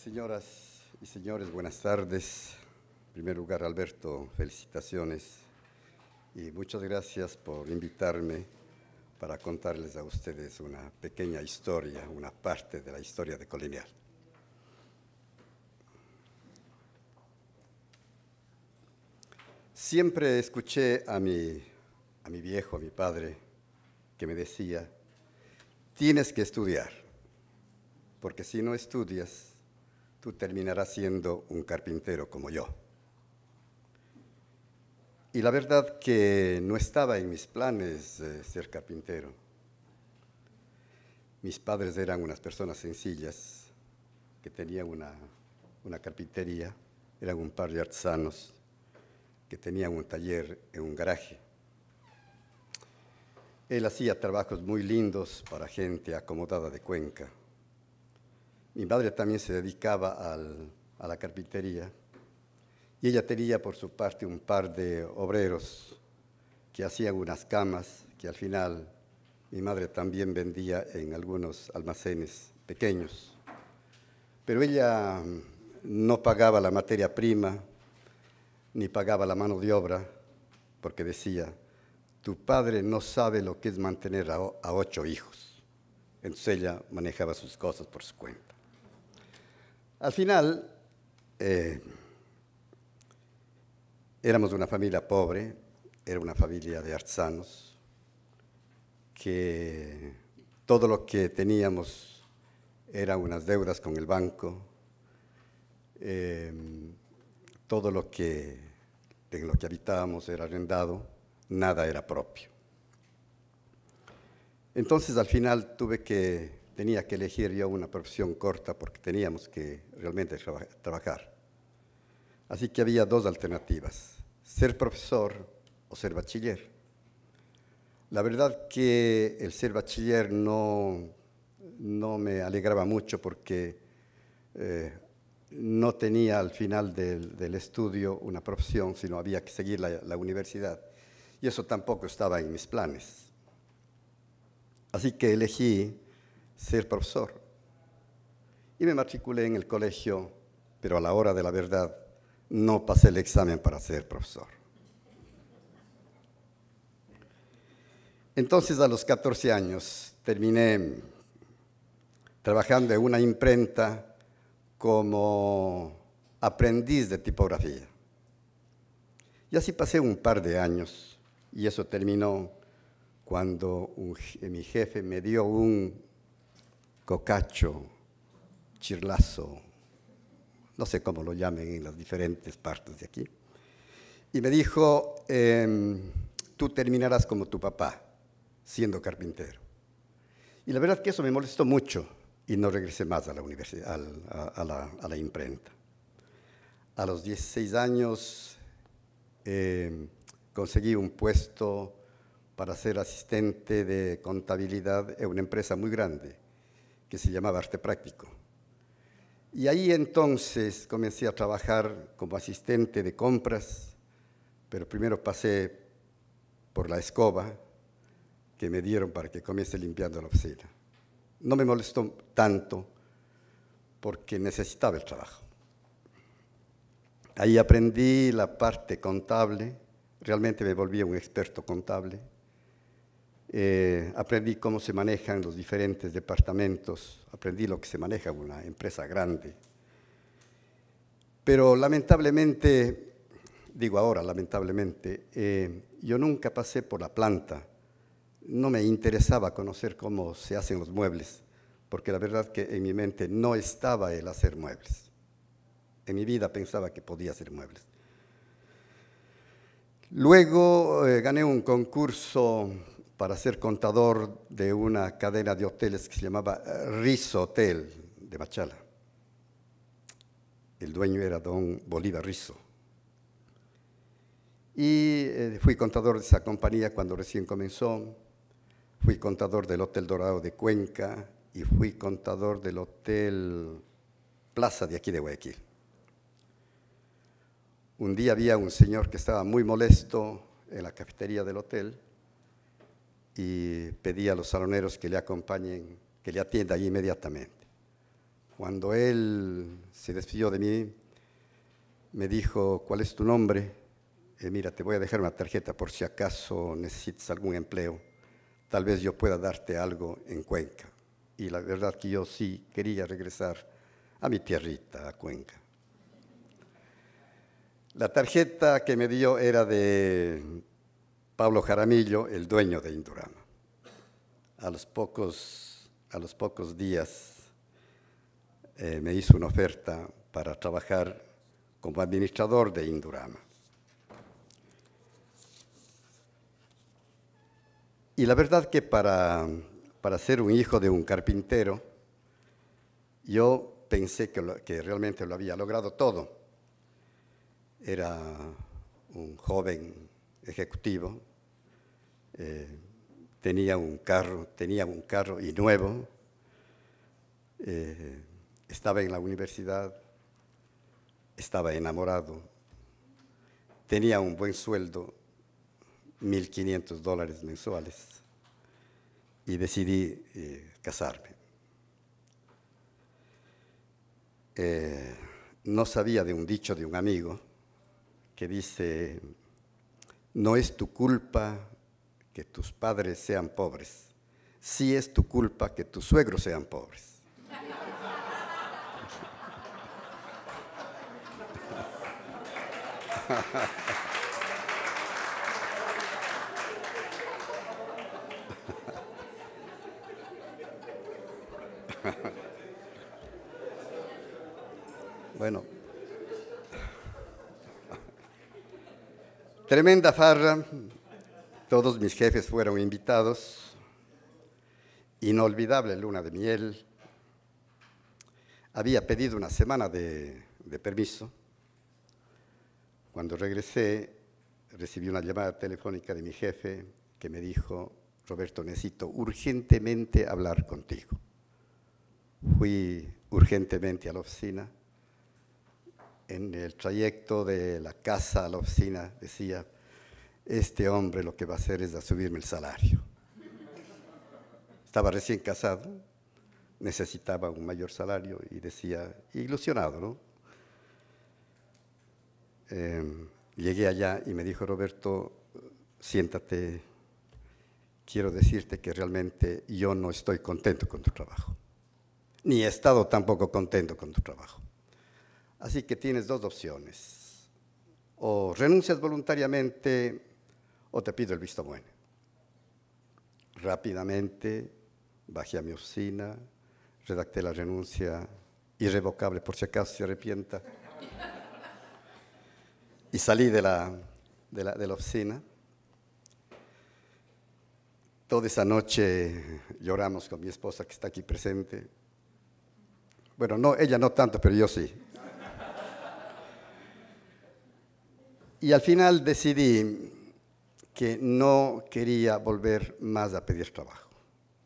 Señoras y señores, buenas tardes. En primer lugar, Alberto, felicitaciones y muchas gracias por invitarme para contarles a ustedes una pequeña historia, una parte de la historia de Colonial. Siempre escuché a mi viejo, a mi padre, que me decía, tienes que estudiar, porque si no estudias, tú terminarás siendo un carpintero como yo. Y la verdad que no estaba en mis planes ser carpintero. Mis padres eran unas personas sencillas que tenían una carpintería, eran un par de artesanos que tenían un taller en un garaje. Él hacía trabajos muy lindos para gente acomodada de Cuenca. Mi madre también se dedicaba a la carpintería y ella tenía por su parte un par de obreros que hacían unas camas que al final mi madre también vendía en algunos almacenes pequeños. Pero ella no pagaba la materia prima ni pagaba la mano de obra porque decía, tu padre no sabe lo que es mantener a 8 hijos. Entonces ella manejaba sus cosas por su cuenta. Al final, éramos una familia pobre, era una familia de artesanos, que todo lo que teníamos eran unas deudas con el banco, todo en lo que habitábamos era arrendado, nada era propio. Entonces, al final tenía que elegir yo una profesión corta porque teníamos que realmente trabajar. Así que había dos alternativas, ser profesor o ser bachiller. La verdad que el ser bachiller no me alegraba mucho porque no tenía al final del estudio una profesión, sino había que seguir la universidad. Y eso tampoco estaba en mis planes. Así que elegí ser profesor. Y me matriculé en el colegio, pero a la hora de la verdad no pasé el examen para ser profesor. Entonces, a los 14 años, terminé trabajando en una imprenta como aprendiz de tipografía. Y así pasé un par de años, y eso terminó cuando mi jefe me dio un cocacho, chirlazo, no sé cómo lo llamen en las diferentes partes de aquí, y me dijo, tú terminarás como tu papá, siendo carpintero. Y la verdad que eso me molestó mucho y no regresé más a la universidad, a la imprenta. A los 16 años conseguí un puesto para ser asistente de contabilidad en una empresa muy grande que se llamaba Arte Práctico. Y ahí entonces comencé a trabajar como asistente de compras, pero primero pasé por la escoba que me dieron para que comience limpiando la oficina. No me molestó tanto porque necesitaba el trabajo. Ahí aprendí la parte contable, realmente me volví un experto contable. Aprendí cómo se manejan los diferentes departamentos, aprendí lo que se maneja en una empresa grande. Pero lamentablemente, digo ahora lamentablemente, yo nunca pasé por la planta, no me interesaba conocer cómo se hacen los muebles, porque la verdad que en mi mente no estaba el hacer muebles. En mi vida pensaba que podía hacer muebles. Luego gané un concurso para ser contador de una cadena de hoteles que se llamaba Rizzo Hotel de Machala. El dueño era don Bolívar Rizzo. Y fui contador de esa compañía cuando recién comenzó. Fui contador del Hotel Dorado de Cuenca y fui contador del Hotel Plaza de aquí de Guayaquil. Un día había un señor que estaba muy molesto en la cafetería del hotel y pedí a los saloneros que le acompañen, que le atiendan inmediatamente. Cuando él se despidió de mí, me dijo, ¿cuál es tu nombre? Mira, te voy a dejar una tarjeta por si acaso necesitas algún empleo. Tal vez yo pueda darte algo en Cuenca. Y la verdad que yo sí quería regresar a mi tierrita, a Cuenca. La tarjeta que me dio era de Pablo Jaramillo, el dueño de Indurama. A los pocos días me hizo una oferta para trabajar como administrador de Indurama. Y la verdad que para ser un hijo de un carpintero, yo pensé que realmente lo había logrado todo. Era un joven ejecutivo, tenía un carro y nuevo, estaba en la universidad, estaba enamorado, tenía un buen sueldo, $1,500 mensuales, y decidí casarme. No sabía de un dicho de un amigo que dice, no es tu culpa que tus padres sean pobres, sí es tu culpa que tus suegros sean pobres. Bueno, tremenda farra, todos mis jefes fueron invitados, inolvidable luna de miel. Había pedido una semana de permiso. Cuando regresé, recibí una llamada telefónica de mi jefe que me dijo, Roberto, necesito urgentemente hablar contigo. Fui urgentemente a la oficina. En el trayecto de la casa a la oficina decía, este hombre lo que va a hacer es subirme el salario. Estaba recién casado, necesitaba un mayor salario y decía, ilusionado, ¿no? Llegué allá y me dijo, Roberto, siéntate, quiero decirte que realmente yo no estoy contento con tu trabajo, ni he estado tampoco contento con tu trabajo. Así que tienes dos opciones, o renuncias voluntariamente o te pido el visto bueno. Rápidamente bajé a mi oficina, redacté la renuncia irrevocable por si acaso se arrepienta y salí de la oficina. Toda esa noche lloramos con mi esposa que está aquí presente. Bueno, no, ella no tanto, pero yo sí. Y al final decidí que no quería volver más a pedir trabajo.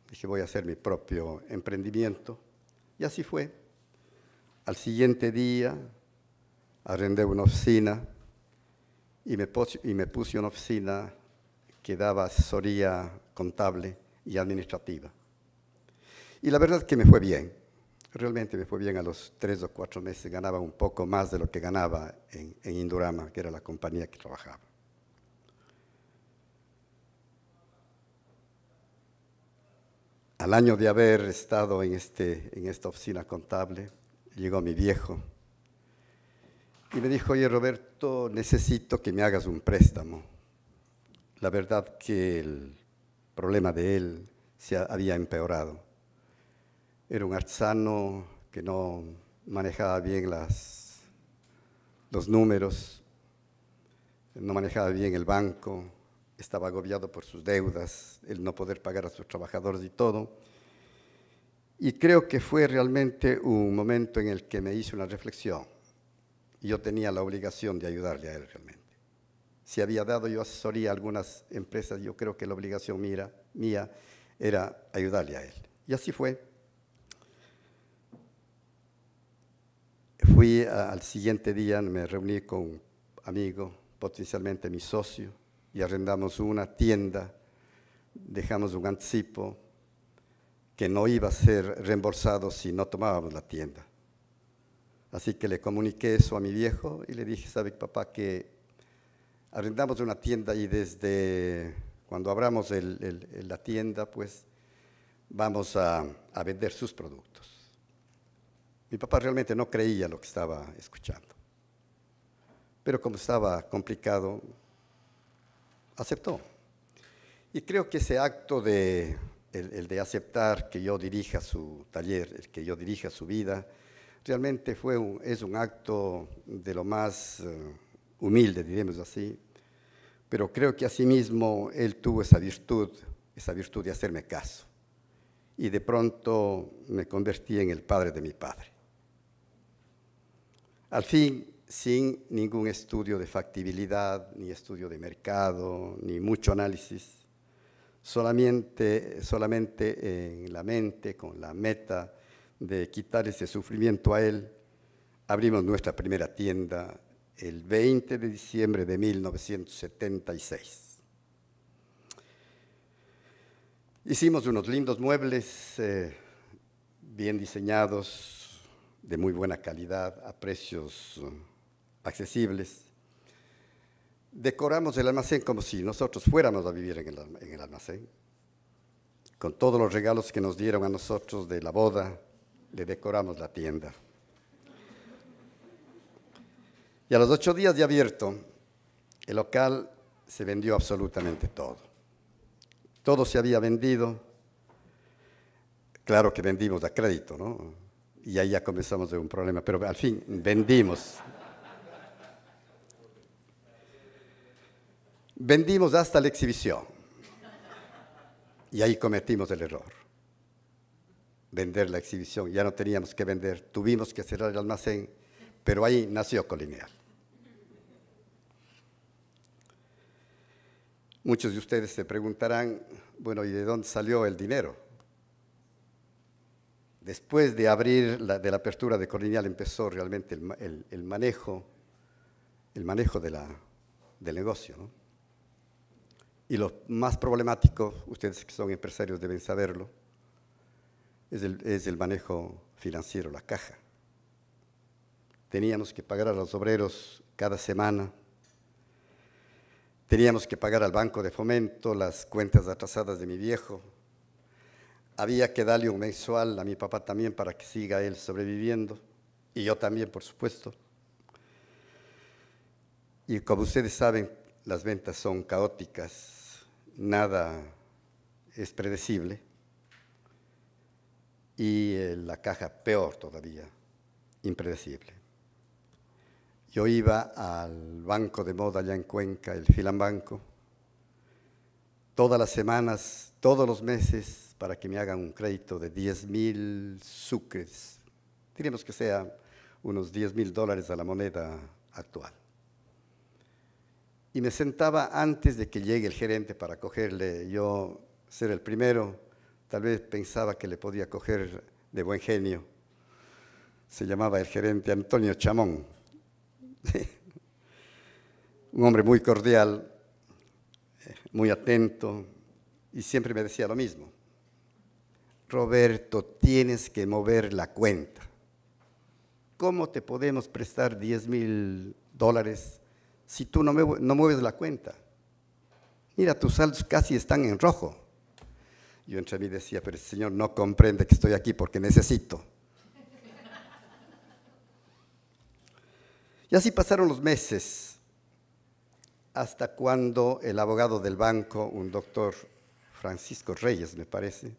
Dije, voy a hacer mi propio emprendimiento. Y así fue. Al siguiente día arrendé una oficina y me puse una oficina que daba asesoría contable y administrativa. Y la verdad es que me fue bien. Realmente me fue bien. A los 3 o 4 meses ganaba un poco más de lo que ganaba en Indurama, que era la compañía que trabajaba. Al año de haber estado en esta oficina contable, llegó mi viejo y me dijo, oye Roberto, necesito que me hagas un préstamo. La verdad que el problema de él se había empeorado. Era un artesano que no manejaba bien los números, no manejaba bien el banco, estaba agobiado por sus deudas, el no poder pagar a sus trabajadores y todo. Y creo que fue realmente un momento en el que me hice una reflexión. Yo tenía la obligación de ayudarle a él realmente. Si había dado yo asesoría a algunas empresas, yo creo que la obligación mía era ayudarle a él. Y así fue. Fui al siguiente día, me reuní con un amigo, potencialmente mi socio, y arrendamos una tienda, dejamos un anticipo que no iba a ser reembolsado si no tomábamos la tienda. Así que le comuniqué eso a mi viejo y le dije, ¿sabe, papá, que arrendamos una tienda y desde cuando abramos la tienda, pues vamos a vender sus productos? Mi papá realmente no creía lo que estaba escuchando, pero como estaba complicado, aceptó. Y creo que ese acto el de aceptar que yo dirija su taller, el que yo dirija su vida, realmente es un acto de lo más humilde, diremos así, pero creo que asimismo él tuvo esa virtud de hacerme caso. Y de pronto me convertí en el padre de mi padre. Al fin, sin ningún estudio de factibilidad, ni estudio de mercado, ni mucho análisis, solamente en la mente, con la meta de quitar ese sufrimiento a él, abrimos nuestra primera tienda el 20 de diciembre de 1976. Hicimos unos lindos muebles, bien diseñados, de muy buena calidad, a precios accesibles. Decoramos el almacén como si nosotros fuéramos a vivir en el almacén. Con todos los regalos que nos dieron a nosotros de la boda, le decoramos la tienda. Y a los 8 días de abierto, el local se vendió absolutamente todo. Todo se había vendido. Claro que vendimos a crédito, ¿no? Y ahí ya comenzamos de un problema, pero al fin vendimos. Vendimos hasta la exhibición. Y ahí cometimos el error. Vender la exhibición. Ya no teníamos que vender. Tuvimos que cerrar el almacén, pero ahí nació Colineal. Muchos de ustedes se preguntarán, bueno, ¿y de dónde salió el dinero? Después de la apertura de Colineal empezó realmente el manejo del negocio, ¿no? Y lo más problemático, ustedes que son empresarios deben saberlo, es el manejo financiero, la caja. Teníamos que pagar a los obreros cada semana, teníamos que pagar al Banco de Fomento las cuentas atrasadas de mi viejo, había que darle un mensual a mi papá también para que siga él sobreviviendo, y yo también, por supuesto. Y como ustedes saben, las ventas son caóticas, nada es predecible, y la caja peor todavía, impredecible. Yo iba al banco de moda allá en Cuenca, el Filambanco, todas las semanas, todos los meses, para que me hagan un crédito de 10,000 sucres. Diríamos que sea unos $10,000 a la moneda actual. Y me sentaba antes de que llegue el gerente para cogerle, yo ser el primero, tal vez pensaba que le podía coger de buen genio. Se llamaba el gerente Antonio Chamón. Un hombre muy cordial, muy atento, y siempre me decía lo mismo. Roberto, tienes que mover la cuenta. ¿Cómo te podemos prestar $10,000 si tú no mueves la cuenta? Mira, tus saldos casi están en rojo. Yo entre mí decía, pero el Señor no comprende que estoy aquí porque necesito. Y así pasaron los meses, hasta cuando el abogado del banco, un doctor Francisco Reyes, me parece,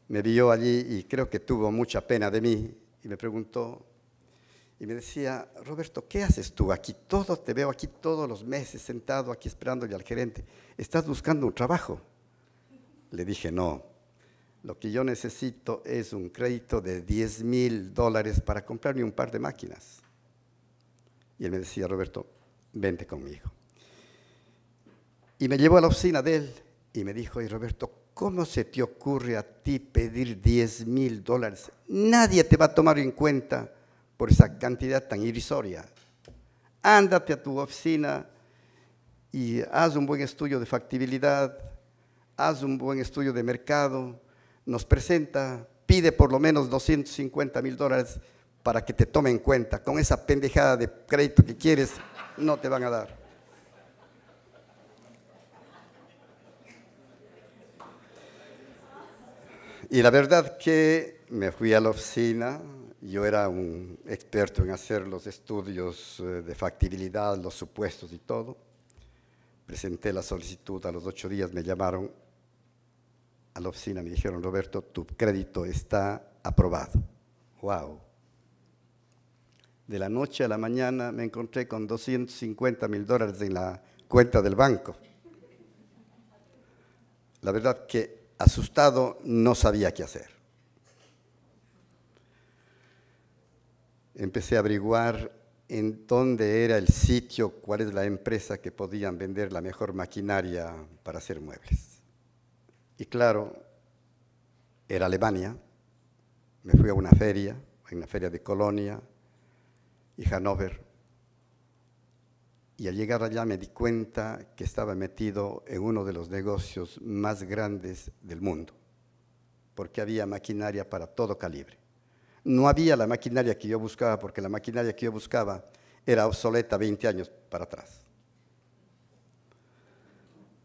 me vio allí y creo que tuvo mucha pena de mí y me preguntó, y me decía, Roberto, ¿qué haces tú aquí? Te veo aquí todos los meses sentado aquí esperándole al gerente. ¿Estás buscando un trabajo? Le dije, no, lo que yo necesito es un crédito de $10,000 para comprarme un par de máquinas. Y él me decía, Roberto, vente conmigo. Y me llevó a la oficina de él y me dijo, Roberto, ¿cómo se te ocurre a ti pedir $10,000? Nadie te va a tomar en cuenta por esa cantidad tan irrisoria. Ándate a tu oficina y haz un buen estudio de factibilidad, haz un buen estudio de mercado, nos presenta, pide por lo menos $250,000 para que te tomen en cuenta. Con esa pendejada de crédito que quieres, no te van a dar. Y la verdad que me fui a la oficina, yo era un experto en hacer los estudios de factibilidad, los supuestos y todo. Presenté la solicitud, a los 8 días me llamaron a la oficina, me dijeron, Roberto, tu crédito está aprobado. ¡Wow! De la noche a la mañana me encontré con $250,000 en la cuenta del banco. La verdad que asustado no sabía qué hacer. Empecé a averiguar en dónde era el sitio, cuál es la empresa que podían vender la mejor maquinaria para hacer muebles. Y claro, era Alemania. Me fui a una feria de Colonia y Hannover. Y al llegar allá me di cuenta que estaba metido en uno de los negocios más grandes del mundo, porque había maquinaria para todo calibre. No había la maquinaria que yo buscaba, porque la maquinaria que yo buscaba era obsoleta 20 años para atrás.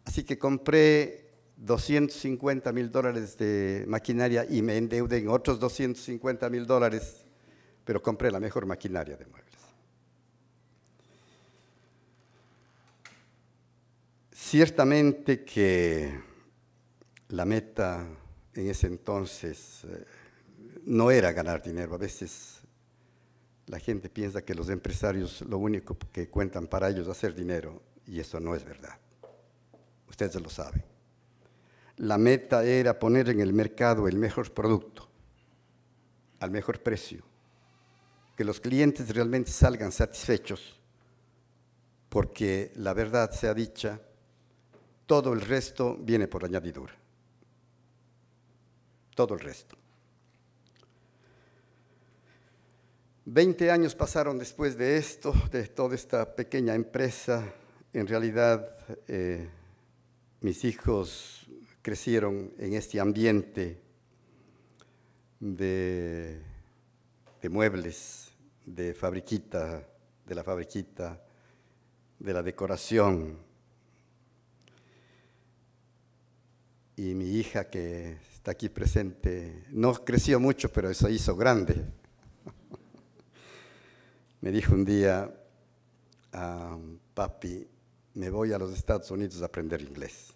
Así que compré $250,000 de maquinaria y me endeudé en otros $250,000, pero compré la mejor maquinaria de muebles. Ciertamente que la meta en ese entonces no era ganar dinero. A veces la gente piensa que los empresarios lo único que cuentan para ellos es hacer dinero, y eso no es verdad. Ustedes lo saben. La meta era poner en el mercado el mejor producto, al mejor precio, que los clientes realmente salgan satisfechos, porque la verdad sea dicha, todo el resto viene por añadidura. Todo el resto. 20 años pasaron después de esto, de toda esta pequeña empresa. En realidad, mis hijos crecieron en este ambiente de muebles, de la fabriquita, de la decoración. Y mi hija, que está aquí presente, no creció mucho, pero se hizo grande. Me dijo un día, papi, me voy a los Estados Unidos a aprender inglés.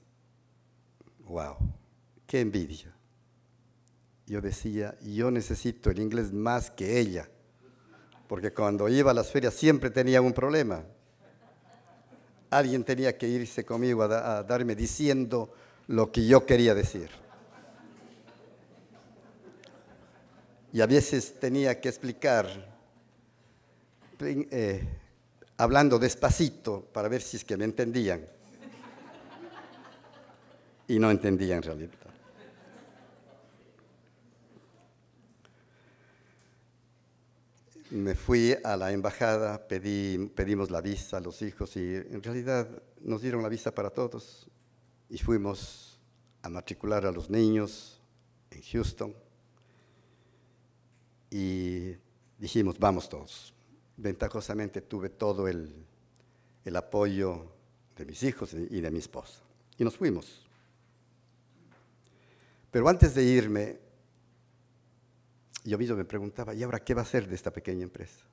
¡Wow! ¡Qué envidia! Yo decía, yo necesito el inglés más que ella, porque cuando iba a las ferias siempre tenía un problema. Alguien tenía que irse conmigo a darme diciendo lo que yo quería decir. Y a veces tenía que explicar, hablando despacito, para ver si es que me entendían. Y no entendían en realidad. Me fui a la embajada, pedimos la visa a los hijos y en realidad nos dieron la visa para todos. Y fuimos a matricular a los niños en Houston y dijimos, vamos todos. Ventajosamente tuve todo el apoyo de mis hijos y de mi esposa. Y nos fuimos. Pero antes de irme, yo mismo me preguntaba, ¿y ahora qué va a hacer de esta pequeña empresa?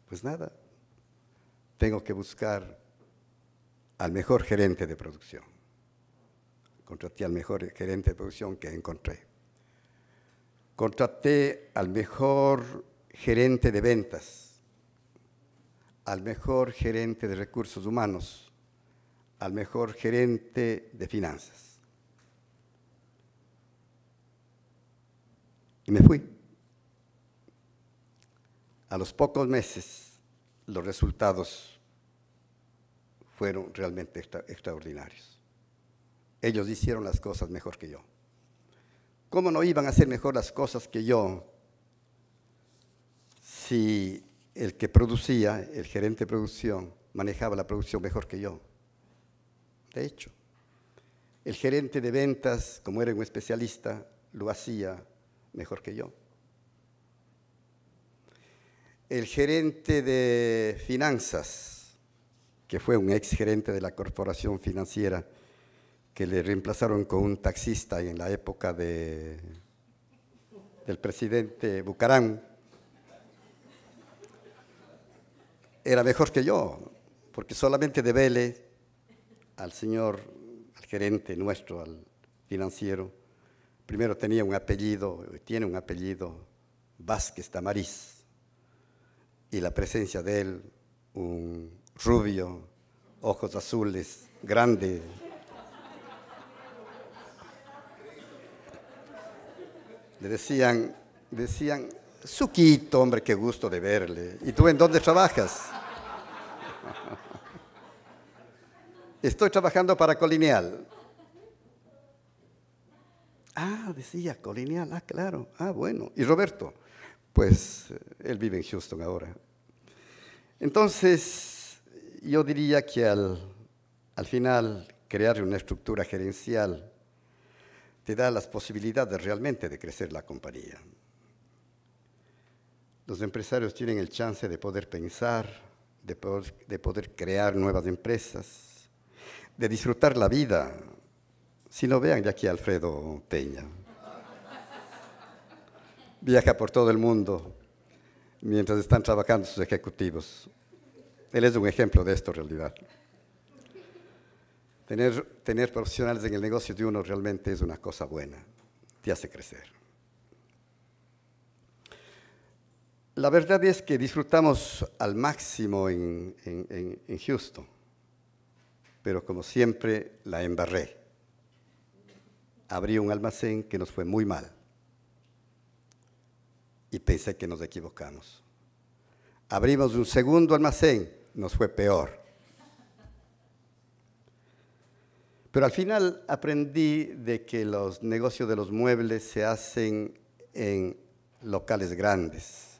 Pues nada, tengo que buscar al mejor gerente de producción. Contraté al mejor gerente de producción que encontré. Contraté al mejor gerente de ventas, al mejor gerente de recursos humanos, al mejor gerente de finanzas. Y me fui. A los pocos meses, los resultados fueron realmente extraordinarios. Ellos hicieron las cosas mejor que yo. ¿Cómo no iban a hacer mejor las cosas que yo si el que producía, el gerente de producción, manejaba la producción mejor que yo? De hecho, El gerente de ventas, como era un especialista, lo hacía mejor que yo. El gerente de finanzas, que fue un ex gerente de la corporación financiera, que le reemplazaron con un taxista en la época del presidente Bucaram, era mejor que yo, porque solamente de verle al gerente nuestro, al financiero, primero tiene un apellido, Vázquez Tamariz, y la presencia de él, un rubio, ojos azules, grande. Le decían, Suquito, hombre, qué gusto de verle. ¿Y tú en dónde trabajas? Estoy trabajando para Colineal. Ah, decía Colineal, claro, bueno. ¿Y Roberto? Pues él vive en Houston ahora. Entonces, yo diría que al final crear una estructura gerencial te da las posibilidades realmente de crecer la compañía. Los empresarios tienen el chance de poder pensar, de poder crear nuevas empresas, de disfrutar la vida. Si no, vean de aquí a Alfredo Peña. Viaja por todo el mundo mientras están trabajando sus ejecutivos. Él es un ejemplo de esto en realidad. Tener profesionales en el negocio de uno realmente es una cosa buena, te hace crecer. La verdad es que disfrutamos al máximo en Houston, pero como siempre la embarré. Abrí un almacén que nos fue muy mal y pensé que nos equivocamos. Abrimos un segundo almacén, nos fue peor. Pero al final aprendí de que los negocios de los muebles se hacen en locales grandes,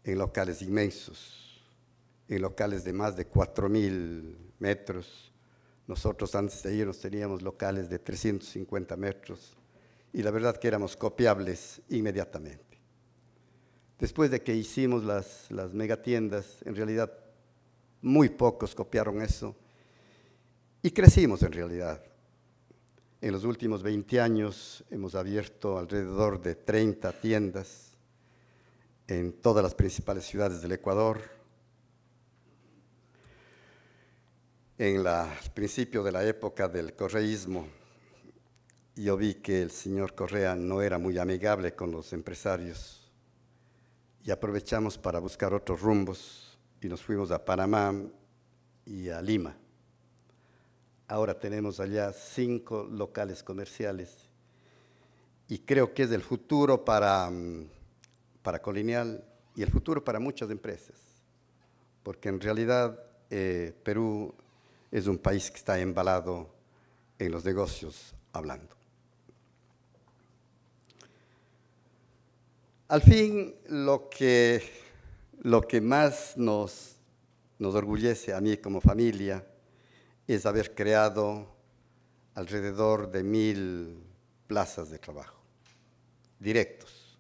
en locales inmensos, en locales de más de 4.000 metros. Nosotros antes de irnos teníamos locales de 350 metros y la verdad que éramos copiables inmediatamente. Después de que hicimos las megatiendas, en realidad muy pocos copiaron eso. Y crecimos en realidad. En los últimos 20 años hemos abierto alrededor de 30 tiendas en todas las principales ciudades del Ecuador. Al principio de la época del correísmo, yo vi que el señor Correa no era muy amigable con los empresarios y aprovechamos para buscar otros rumbos y nos fuimos a Panamá y a Lima. Ahora tenemos allá 5 locales comerciales y creo que es el futuro para Colineal y el futuro para muchas empresas, porque en realidad Perú es un país que está embalado en los negocios hablando. Al fin, lo que más nos orgullece a mí como familia es haber creado alrededor de 1.000 plazas de trabajo, directos.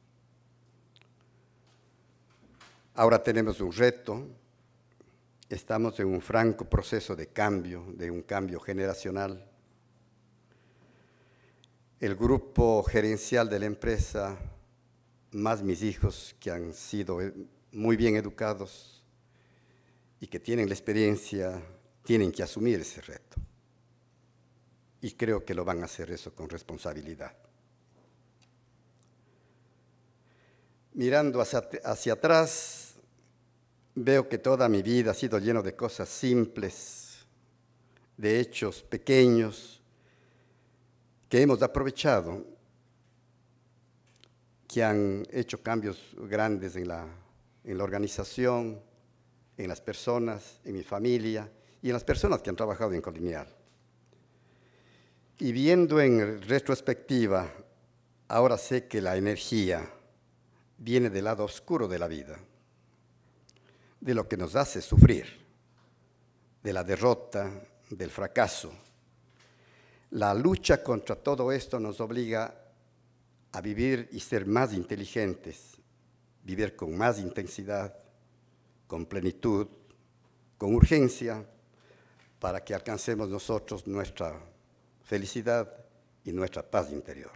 Ahora tenemos un reto, estamos en un franco proceso de un cambio generacional. El grupo gerencial de la empresa, más mis hijos que han sido muy bien educados y que tienen la experiencia, tienen que asumir ese reto. Y creo que lo van a hacer eso con responsabilidad. Mirando hacia atrás, veo que toda mi vida ha sido lleno de cosas simples, de hechos pequeños que hemos aprovechado, que han hecho cambios grandes en la organización, en las personas, en mi familia y en las personas que han trabajado en Colineal. Y viendo en retrospectiva, ahora sé que la energía viene del lado oscuro de la vida, de lo que nos hace sufrir, de la derrota, del fracaso. La lucha contra todo esto nos obliga a vivir y ser más inteligentes, vivir con más intensidad, con plenitud, con urgencia, para que alcancemos nosotros nuestra felicidad y nuestra paz interior.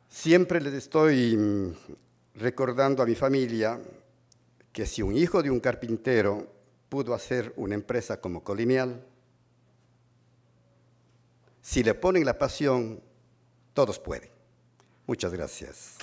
Siempre les estoy recordando a mi familia que si un hijo de un carpintero pudo hacer una empresa como Colonial, si le ponen la pasión, todos pueden. Muchas gracias.